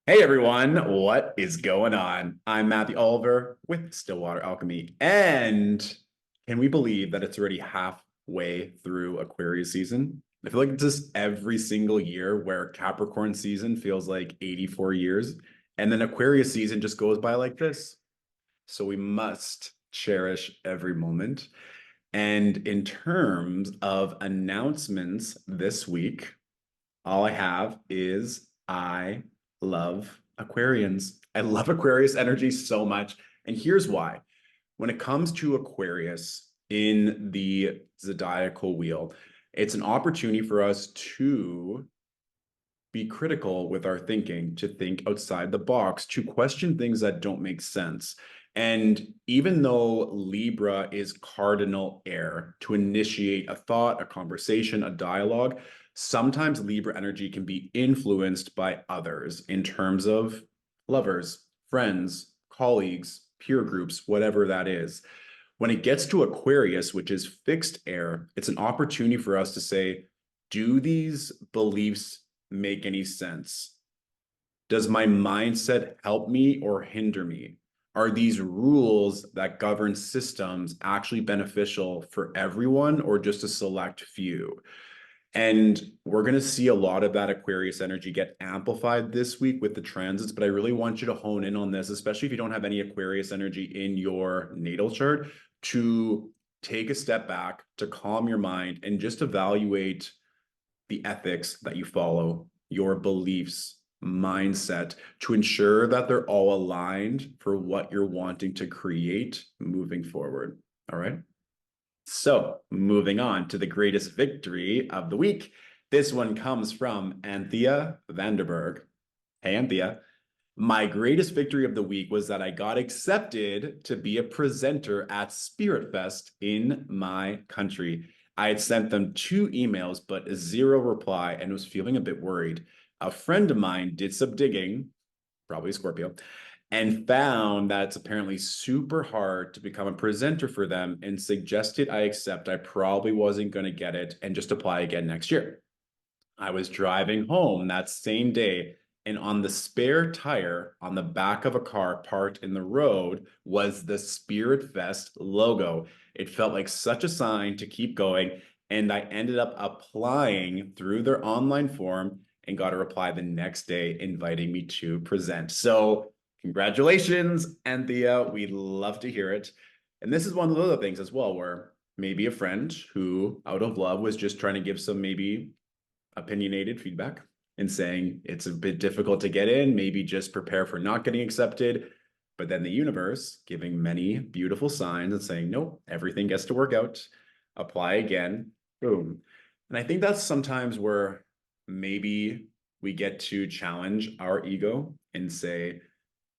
Hey everyone, what is going on? I'm Matthew Oliver with Stillwater Alchemy, and can we believe that it's already halfway through Aquarius season? I feel like it's just every single year where Capricorn season feels like 84 years, and then Aquarius season just goes by like this. So we must cherish every moment. And in terms of announcements this week, all I have is I love Aquarians. I love Aquarius energy so much. And here's why. When it comes to Aquarius in the zodiacal wheel, it's an opportunity for us to be critical with our thinking, to think outside the box, to question things that don't make sense. And even though Libra is cardinal air, to initiate a thought, a conversation, a dialogue, sometimes Libra energy can be influenced by others in terms of lovers, friends, colleagues, peer groups, whatever that is. When it gets to Aquarius, which is fixed air, it's an opportunity for us to say, do these beliefs make any sense? Does my mindset help me or hinder me? Are these rules that govern systems actually beneficial for everyone or just a select few? And we're going to see a lot of that Aquarius energy get amplified this week with the transits, but I really want you to hone in on this, especially if you don't have any Aquarius energy in your natal chart, to take a step back, to calm your mind, and just evaluate the ethics that you follow, your beliefs, mindset, to ensure that they're all aligned for what you're wanting to create moving forward. All right. So, moving on to the greatest victory of the week. This one comes from Anthea Vanderberg. Hey, Anthea. My greatest victory of the week was that I got accepted to be a presenter at Spirit Fest in my country. I had sent them two emails, but zero reply, and was feeling a bit worried. A friend of mine did some digging, probably Scorpio, and found that it's apparently super hard to become a presenter for them and suggested I accept. I probably wasn't going to get it and just apply again next year. I was driving home that same day, and on the spare tire on the back of a car parked in the road was the Spirit Fest logo. It felt like such a sign to keep going, and I ended up applying through their online form and got a reply the next day inviting me to present. So, congratulations, Anthea. We'd love to hear it. And this is one of the other things as well, where maybe a friend who, out of love, was just trying to give some maybe opinionated feedback and saying it's a bit difficult to get in, maybe just prepare for not getting accepted. But then the universe giving many beautiful signs and saying, nope, everything gets to work out, apply again, boom. And I think that's sometimes where maybe we get to challenge our ego and say,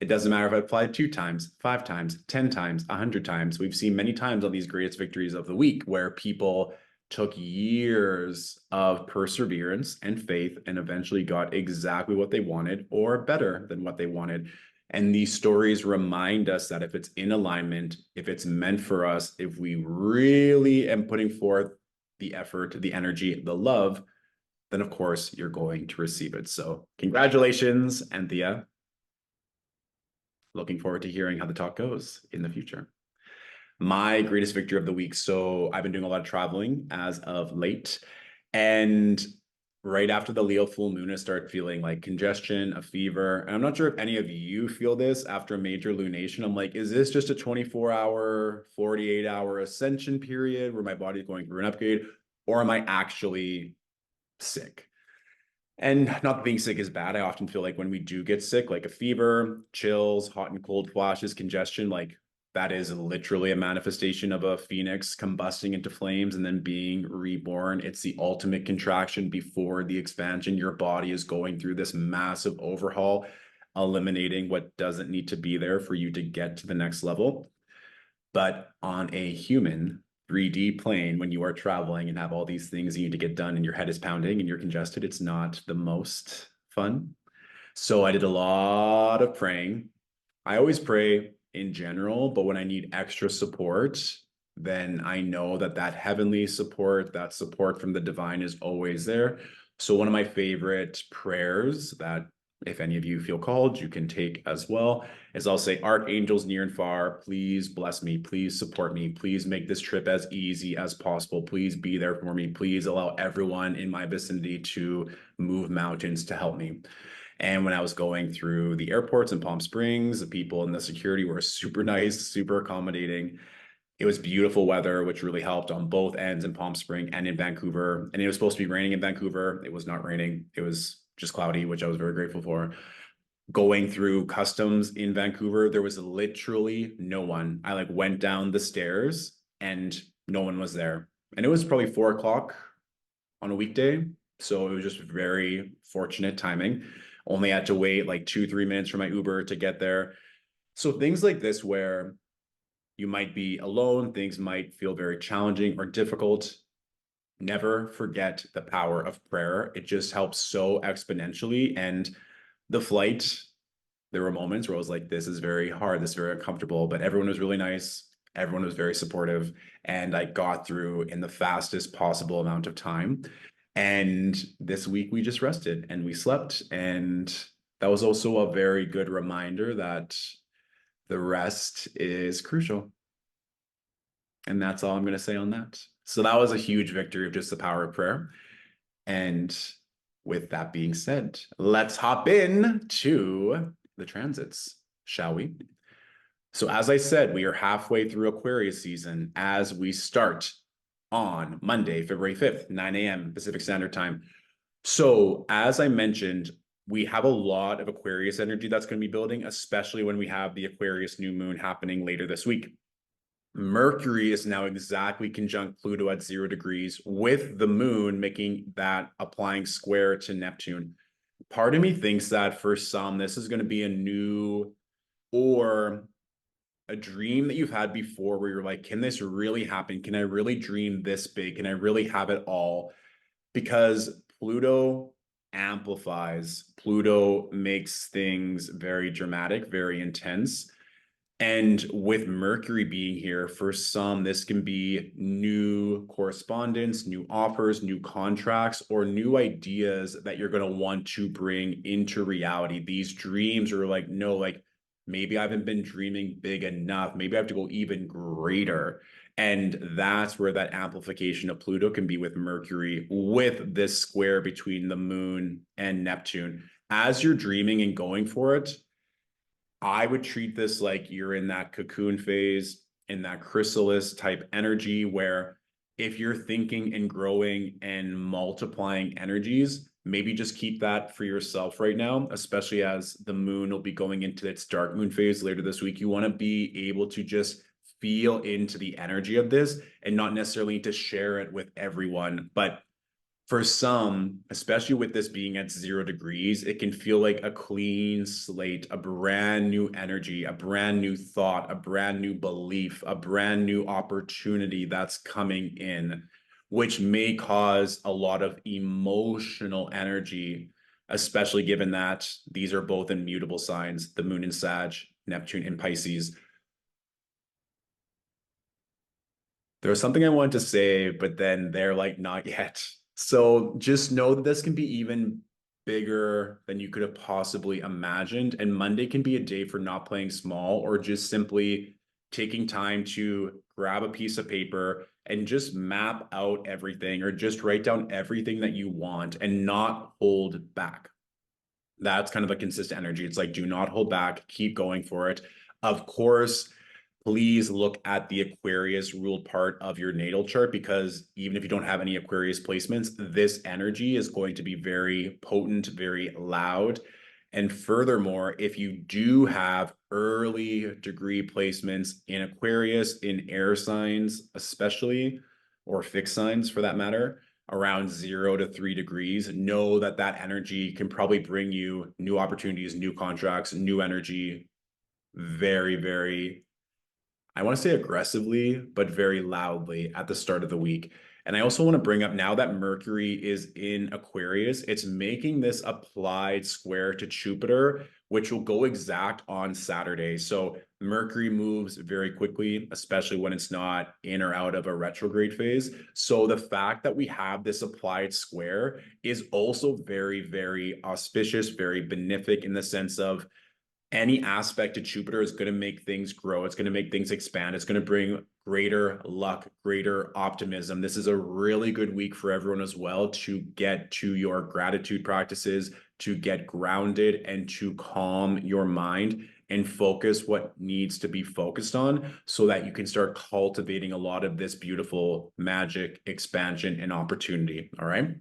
it doesn't matter if I applied 2 times, 5 times, 10 times, 100 times. We've seen many times on these greatest victories of the week where people took years of perseverance and faith and eventually got exactly what they wanted or better than what they wanted. And these stories remind us that if it's in alignment, if it's meant for us, if we really am putting forth the effort, the energy, the love, then of course you're going to receive it. So congratulations, Anthea. Looking forward to hearing how the talk goes in the future. My greatest victory of the week. So I've been doing a lot of traveling as of late. And right after the Leo full moon, I started feeling like congestion, a fever. And I'm not sure if any of you feel this after a major lunation. I'm like, is this just a 24-hour, 48-hour ascension period where my body's going through an upgrade? Or am I actually sick? And not that being sick is bad. I often feel like when we do get sick, like a fever, chills, hot and cold flashes, congestion, like that is literally a manifestation of a phoenix combusting into flames and then being reborn. It's the ultimate contraction before the expansion. Your body is going through this massive overhaul, eliminating what doesn't need to be there for you to get to the next level. But on a human 3D plane, when you are traveling and have all these things you need to get done and your head is pounding and you're congested, it's not the most fun. So I did a lot of praying. I always pray in general, but when I need extra support, then I know that that heavenly support, that support from the divine is always there. So one of my favorite prayers that if any of you feel called, you can take as well. As I'll say, archangels near and far, please bless me, please support me, please make this trip as easy as possible, please be there for me, please allow everyone in my vicinity to move mountains to help me. And when I was going through the airports in Palm Springs, the people in the security were super nice, super accommodating. It was beautiful weather, which really helped on both ends in Palm Springs and in Vancouver. And it was supposed to be raining in Vancouver. It was not raining. It was just cloudy, which I was very grateful for. Going through customs in Vancouver, there was literally no one. I like went down the stairs and no one was there. And it was probably 4 o'clock on a weekday. So it was just very fortunate timing. Only had to wait like 2-3 minutes for my Uber to get there. So things like this where you might be alone, things might feel very challenging or difficult. Never forget the power of prayer. It just helps so exponentially. And the flight, there were moments where I was like, this is very hard, this is very uncomfortable, but everyone was really nice. Everyone was very supportive. And I got through in the fastest possible amount of time. And this week we just rested and we slept. And that was also a very good reminder that the rest is crucial. And that's all I'm going to say on that. So that was a huge victory of just the power of prayer. And with that being said, let's hop in to the transits, shall we? So as I said, we are halfway through Aquarius season as we start on Monday, February 5th, 9 a.m. Pacific Standard Time. So as I mentioned, we have a lot of Aquarius energy that's going to be building, especially when we have the Aquarius New Moon happening later this week. Mercury is now exactly conjunct Pluto at 0 degrees, with the moon making that applying square to Neptune. Part of me thinks that for some, this is going to be a new or a dream that you've had before where you're like, can this really happen? Can I really dream this big? Can I really have it all? Because Pluto amplifies, Pluto makes things very dramatic, very intense. And with Mercury being here, for some, this can be new correspondence, new offers, new contracts, or new ideas that you're going to want to bring into reality. These dreams are like, no, like maybe I haven't been dreaming big enough. Maybe I have to go even greater. And that's where that amplification of Pluto can be with Mercury, with this square between the moon and Neptune. As you're dreaming and going for it, I would treat this like you're in that cocoon phase, in that chrysalis type energy where if you're thinking and growing and multiplying energies, maybe just keep that for yourself right now, especially as the moon will be going into its dark moon phase later this week. You want to be able to just feel into the energy of this and not necessarily to share it with everyone, but for some, especially with this being at 0 degrees, it can feel like a clean slate, a brand new energy, a brand new thought, a brand new belief, a brand new opportunity that's coming in, which may cause a lot of emotional energy, especially given that these are both immutable signs, the moon in Sag, Neptune in Pisces. There was something I wanted to say, but then they're like, not yet. So just know that this can be even bigger than you could have possibly imagined. And Monday can be a day for not playing small or just simply taking time to grab a piece of paper and just map out everything or just write down everything that you want and not hold back. That's kind of a consistent energy. It's like, do not hold back, keep going for it. Of course, please look at the Aquarius ruled part of your natal chart, because even if you don't have any Aquarius placements, this energy is going to be very potent, very loud. And furthermore, if you do have early degree placements in Aquarius, in air signs, especially, or fixed signs for that matter, around 0 to 3 degrees, know that that energy can probably bring you new opportunities, new contracts, new energy very, very, I want to say aggressively, but very loudly at the start of the week. And I also want to bring up, now that Mercury is in Aquarius, it's making this applied square to Jupiter, which will go exact on Saturday. So Mercury moves very quickly, especially when it's not in or out of a retrograde phase. So the fact that we have this applied square is also very, very auspicious, very benefic in the sense of any aspect of Jupiter is going to make things grow. It's going to make things expand. It's going to bring greater luck, greater optimism. This is a really good week for everyone as well to get to your gratitude practices, to get grounded and to calm your mind and focus what needs to be focused on so that you can start cultivating a lot of this beautiful magic, expansion, and opportunity. All right.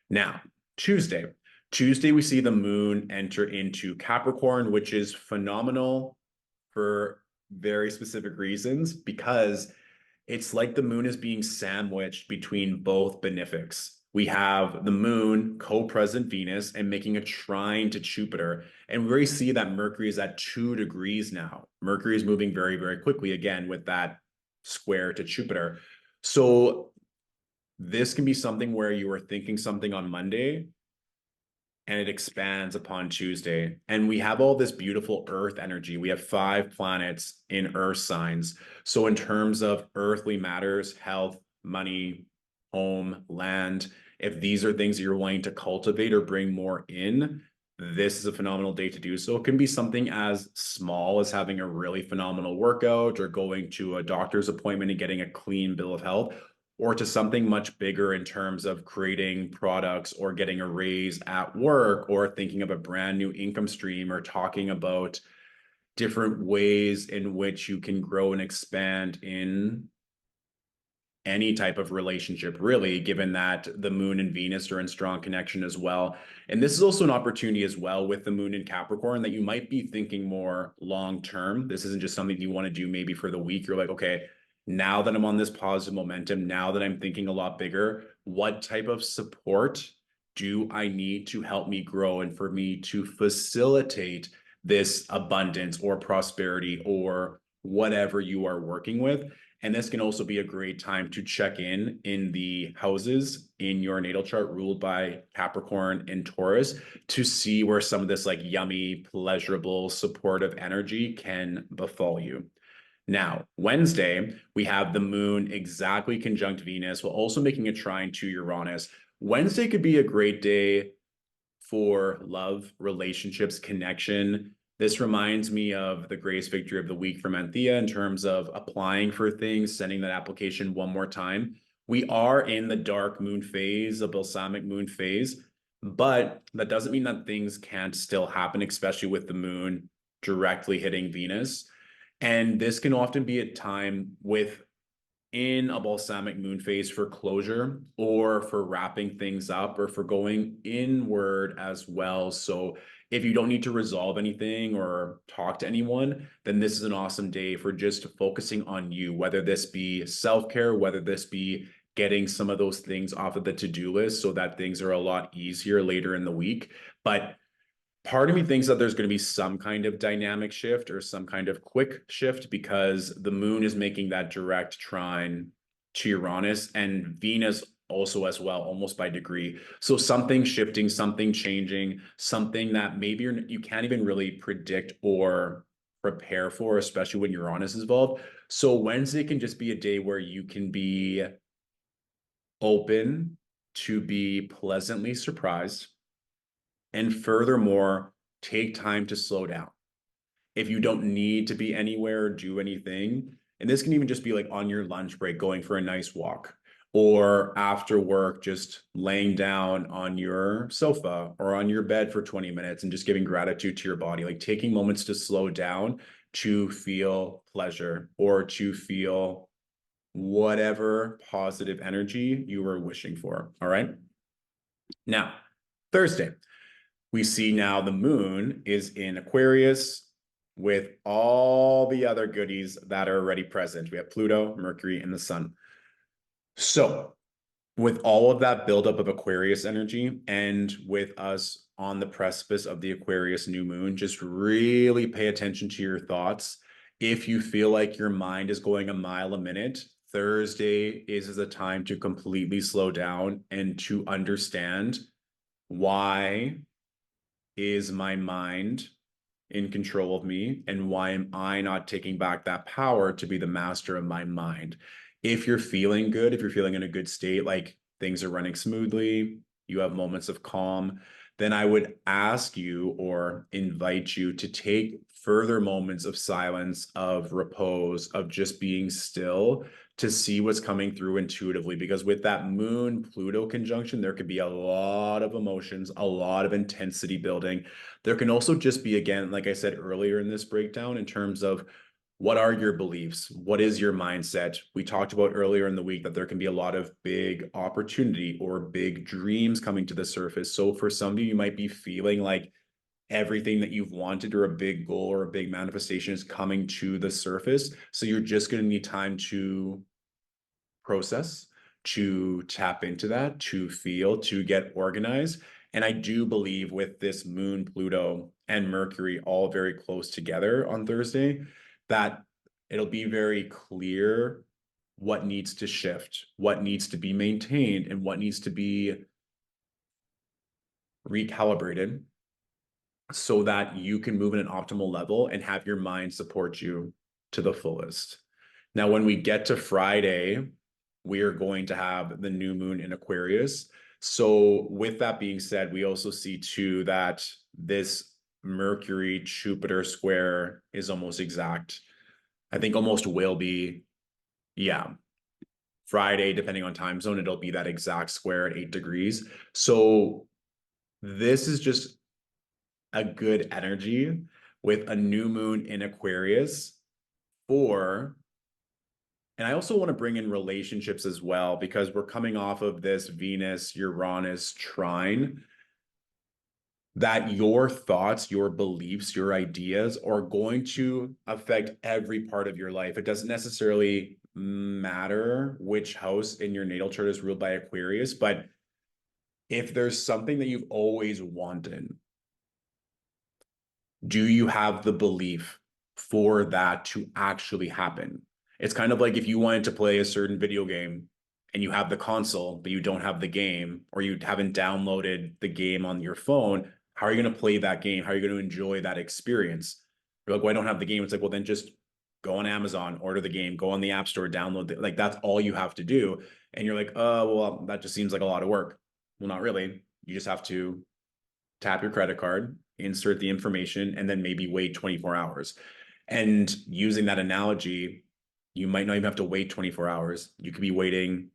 Now, Tuesday. Tuesday, we see the moon enter into Capricorn, which is phenomenal for very specific reasons because it's like the moon is being sandwiched between both benefics. We have the moon co-present Venus and making a trine to Jupiter. And we already see that Mercury is at 2 degrees now. Mercury is moving very, very quickly again with that square to Jupiter. So this can be something where you are thinking something on Monday and it expands upon Tuesday. And we have all this beautiful Earth energy. We have 5 planets in Earth signs. So in terms of earthly matters, health, money, home, land, if these are things that you're wanting to cultivate or bring more in, this is a phenomenal day to do so. It can be something as small as having a really phenomenal workout or going to a doctor's appointment and getting a clean bill of health, or to something much bigger in terms of creating products or getting a raise at work or thinking of a brand new income stream or talking about different ways in which you can grow and expand in any type of relationship, really, given that the moon and Venus are in strong connection as well. And this is also an opportunity as well with the moon in Capricorn that you might be thinking more long term. This isn't just something you want to do maybe for the week. You're like, okay, now that I'm on this positive momentum, now that I'm thinking a lot bigger, what type of support do I need to help me grow and for me to facilitate this abundance or prosperity or whatever you are working with? And this can also be a great time to check in the houses in your natal chart ruled by Capricorn and Taurus to see where some of this like yummy, pleasurable, supportive energy can befall you. Now, Wednesday, we have the moon exactly conjunct Venus while also making a trine to Uranus. Wednesday could be a great day for love, relationships, connection. This reminds me of the greatest victory of the week from Anthea in terms of applying for things, sending that application one more time. We are in the dark moon phase, a balsamic moon phase, but that doesn't mean that things can't still happen, especially with the moon directly hitting Venus. And this can often be a time within a balsamic moon phase for closure or for wrapping things up or for going inward as well. So if you don't need to resolve anything or talk to anyone, then this is an awesome day for just focusing on you, whether this be self-care, whether this be getting some of those things off of the to-do list so that things are a lot easier later in the week. But part of me thinks that there's going to be some kind of dynamic shift or some kind of quick shift because the moon is making that direct trine to Uranus and Venus also as well, almost by degree. So something shifting, something changing, something that maybe you can't even really predict or prepare for, especially when Uranus is involved. So Wednesday can just be a day where you can be open to be pleasantly surprised. And furthermore, take time to slow down. If you don't need to be anywhere or do anything, and this can even just be like on your lunch break, going for a nice walk, or after work, just laying down on your sofa or on your bed for 20 minutes and just giving gratitude to your body, like taking moments to slow down to feel pleasure or to feel whatever positive energy you were wishing for. All right. Now, Thursday. We see now the moon is in Aquarius with all the other goodies that are already present. We have Pluto, Mercury, and the sun. So with all of that buildup of Aquarius energy and with us on the precipice of the Aquarius new moon, just really pay attention to your thoughts. If you feel like your mind is going a mile a minute, Thursday is a time to completely slow down and to understand why is my mind in control of me? And why am I not taking back that power to be the master of my mind? If you're feeling good, if you're feeling in a good state, like things are running smoothly, you have moments of calm, then I would ask you or invite you to take further moments of silence, of repose, of just being still to see what's coming through intuitively. Because with that Moon Pluto conjunction, there could be a lot of emotions, a lot of intensity building. There can also just be, again, like I said earlier in this breakdown, in terms of what are your beliefs? What is your mindset? We talked about earlier in the week that there can be a lot of big opportunity or big dreams coming to the surface. So for some of you, you might be feeling like everything that you've wanted or a big goal or a big manifestation is coming to the surface. So you're just going to need time to process, to tap into that, to feel, to get organized. And I do believe with this Moon, Pluto, and Mercury all very close together on Thursday, that it'll be very clear what needs to shift, what needs to be maintained, and what needs to be recalibrated so that you can move at an optimal level and have your mind support you to the fullest. Now, when we get to Friday, we are going to have the new moon in Aquarius. So, with that being said, we also see too that this Mercury Jupiter square is almost exact. I think almost will be, yeah, Friday, depending on time zone, it'll be that exact square at 8 degrees. So, this is just a good energy with a new moon in Aquarius for, and I also want to bring in relationships as well, because we're coming off of this Venus Uranus trine, that your thoughts, your beliefs, your ideas are going to affect every part of your life. It doesn't necessarily matter which house in your natal chart is ruled by Aquarius, but if there's something that you've always wanted, do you have the belief for that to actually happen? It's kind of like if you wanted to play a certain video game and you have the console, but you don't have the game, or you haven't downloaded the game on your phone, how are you going to play that game? How are you going to enjoy that experience? You're like, well, I don't have the game. It's like, well, then just go on Amazon, order the game, go on the App Store, download it. Like, that's all you have to do. And you're like, oh, well, that just seems like a lot of work. Well, not really. You just have to tap your credit card, insert the information, and then maybe wait 24 hours. And using that analogy, you might not even have to wait 24 hours. You could be waiting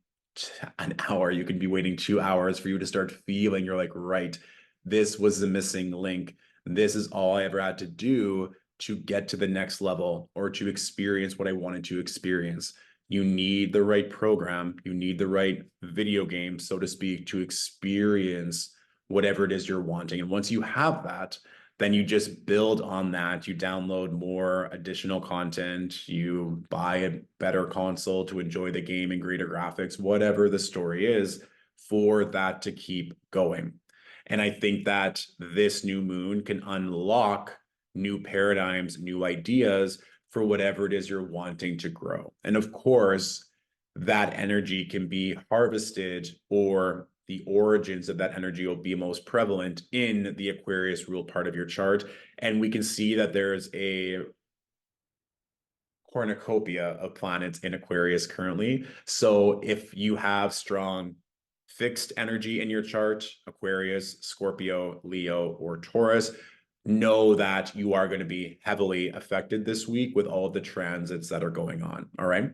an hour. You could be waiting 2 hours for you to start feeling you're like, right, this was the missing link. This is all I ever had to do to get to the next level or to experience what I wanted to experience. You need the right program. You need the right video game, so to speak, to experience whatever it is you're wanting. And once you have that, then you just build on that. You download more additional content, you buy a better console to enjoy the game and greater graphics, whatever the story is, for that to keep going. And I think that this new moon can unlock new paradigms, new ideas for whatever it is you're wanting to grow. And of course, that energy can be harvested, or the origins of that energy will be most prevalent in the Aquarius ruled part of your chart. And we can see that there's a cornucopia of planets in Aquarius currently. So if you have strong fixed energy in your chart, Aquarius, Scorpio, Leo, or Taurus, know that you are going to be heavily affected this week with all of the transits that are going on. All right.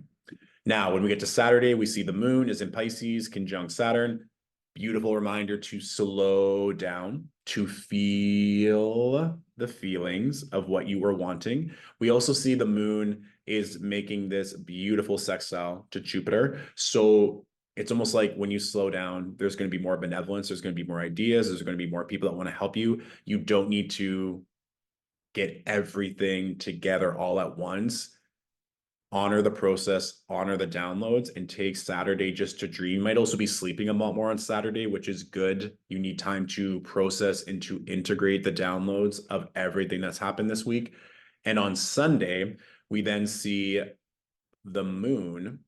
Now, when we get to Saturday, we see the moon is in Pisces, conjunct Saturn. Beautiful reminder to slow down, to feel the feelings of what you were wanting. We also see the moon is making this beautiful sextile to Jupiter. So it's almost like when you slow down, there's going to be more benevolence, there's going to be more ideas, there's going to be more people that want to help you. You don't need to get everything together all at once. Honor the process, honor the downloads, and take Saturday just to dream. You might also be sleeping a lot more on Saturday, which is good. You need time to process and to integrate the downloads of everything that's happened this week. And on Sunday, we then see the moon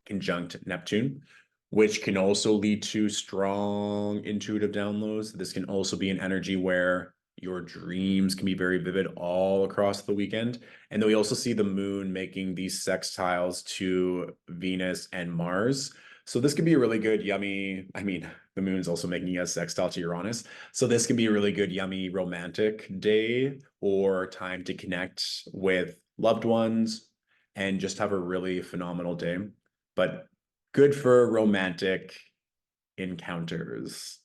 conjunct Neptune, which can also lead to strong intuitive downloads. This can also be an energy where Your dreams can be very vivid all across the weekend. And then we also see the moon making these sextiles to Venus and Mars. So this could be a really good, yummy. I mean, the moon's also making a sextile to Uranus. So this can be a really good, yummy, romantic day or time to connect with loved ones and just have a really phenomenal day. But good for romantic encounters,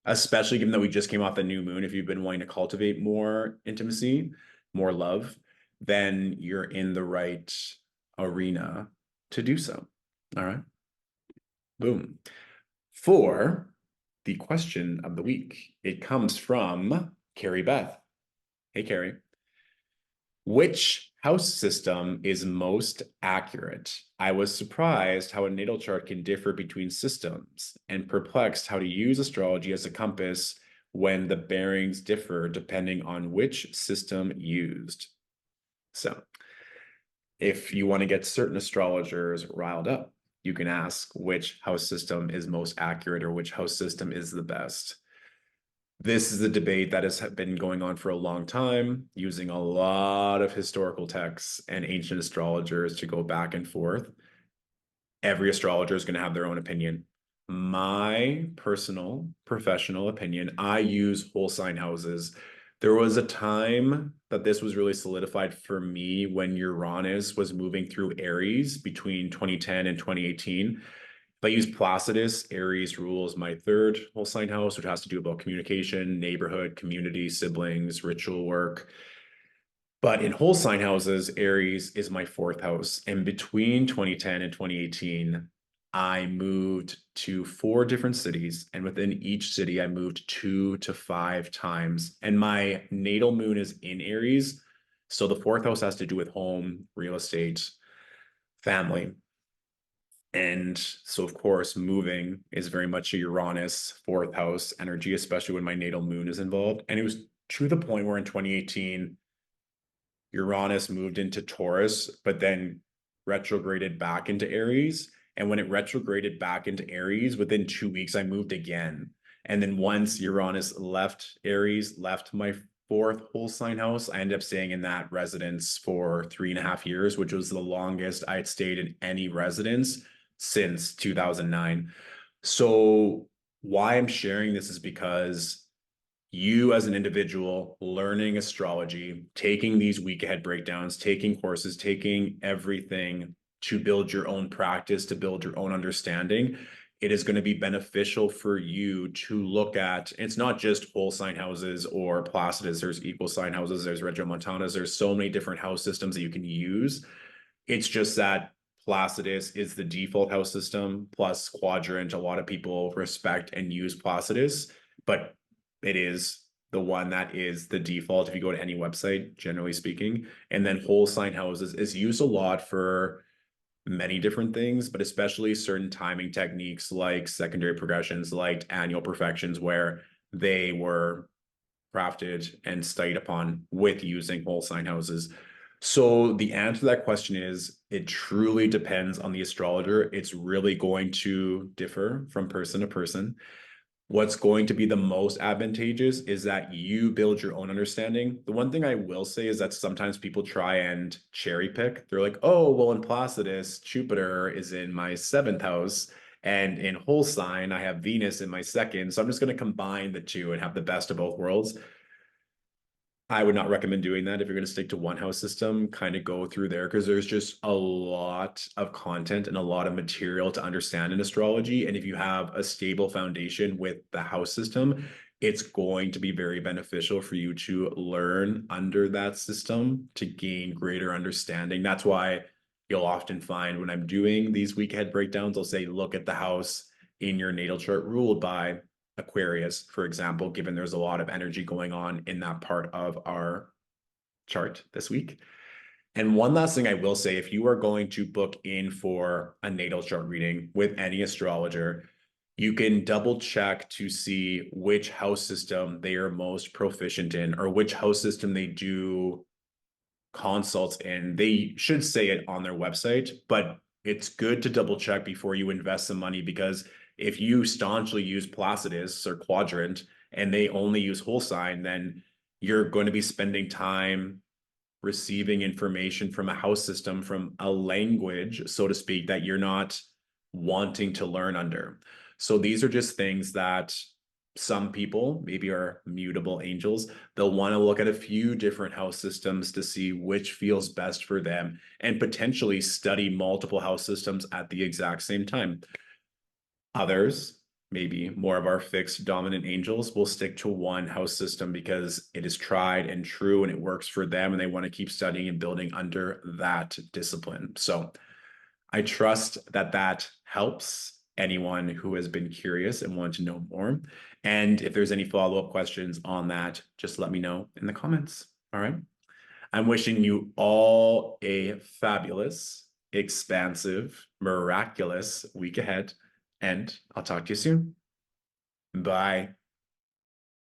especially given that we just came off the new moon. If you've been wanting to cultivate more intimacy, more love, then you're in the right arena to do so. All right. Boom. For the question of the week, it comes from Carrie Beth. Hey, Carrie. Which house system is most accurate? I was surprised how a natal chart can differ between systems and perplexed how to use astrology as a compass when the bearings differ depending on which system used. So, if you want to get certain astrologers riled up, you can ask which house system is most accurate or which house system is the best. This is a debate that has been going on for a long time, using a lot of historical texts and ancient astrologers to go back and forth. Every astrologer is going to have their own opinion. My personal professional opinion, I use whole sign houses. There was a time that this was really solidified for me when Uranus was moving through Aries between 2010 and 2018. If I use Placidus, Aries rules my third whole sign house, which has to do about communication, neighborhood, community, siblings, ritual work. But in whole sign houses, Aries is my fourth house. And between 2010 and 2018, I moved to 4 different cities. And within each city, I moved 2 to 5 times. And my natal moon is in Aries. So the fourth house has to do with home, real estate, family. And so, of course, moving is very much a Uranus fourth house energy, especially when my natal moon is involved. And it was to the point where in 2018, Uranus moved into Taurus, but then retrograded back into Aries. And when it retrograded back into Aries, within 2 weeks, I moved again. And then once Uranus left Aries, left my fourth whole sign house, I ended up staying in that residence for 3.5 years, which was the longest I had stayed in any residence since 2009. So why I'm sharing this is because you as an individual learning astrology, taking these week ahead breakdowns, taking courses, taking everything to build your own practice, to build your own understanding, it is going to be beneficial for you to look at. It's not just whole sign houses or Placidus, there's equal sign houses, there's Regiomontanas, there's so many different house systems that you can use. It's just that Placidus is the default house system plus quadrant. A lot of people respect and use Placidus, but it is the one that is the default if you go to any website, generally speaking. And then whole sign houses is used a lot for many different things, but especially certain timing techniques like secondary progressions, like annual perfections, where they were crafted and studied upon with using whole sign houses. So the answer to that question is it truly depends on the astrologer. It's really going to differ from person to person. What's going to be the most advantageous is that you build your own understanding. The one thing I will say is that sometimes people try and cherry pick. They're like, oh, well, in Placidus, Jupiter is in my seventh house. And in whole sign, I have Venus in my second. So I'm just going to combine the two and have the best of both worlds. I would not recommend doing that. If you're going to stick to one house system, kind of go through there because there's just a lot of content and a lot of material to understand in astrology. And if you have a stable foundation with the house system, it's going to be very beneficial for you to learn under that system to gain greater understanding. That's why you'll often find when I'm doing these week ahead breakdowns, I'll say, look at the house in your natal chart ruled by Aquarius, for example, given there's a lot of energy going on in that part of our chart this week. And one last thing I will say, if you are going to book in for a natal chart reading with any astrologer, you can double check to see which house system they are most proficient in or which house system they do consults in. They should say it on their website, but it's good to double check before you invest some money because if you staunchly use Placidus or Quadrant and they only use whole sign, then you're going to be spending time receiving information from a house system, from a language, so to speak, that you're not wanting to learn under. So these are just things that some people maybe are mutable angels. They'll want to look at a few different house systems to see which feels best for them and potentially study multiple house systems at the exact same time. Others, maybe more of our fixed dominant angels, will stick to one house system because it is tried and true and it works for them, and they want to keep studying and building under that discipline. So I trust that that helps anyone who has been curious and want to know more. And if there's any follow-up questions on that, just let me know in the comments. All right. I'm wishing you all a fabulous, expansive, miraculous week ahead, and I'll talk to you soon. Bye.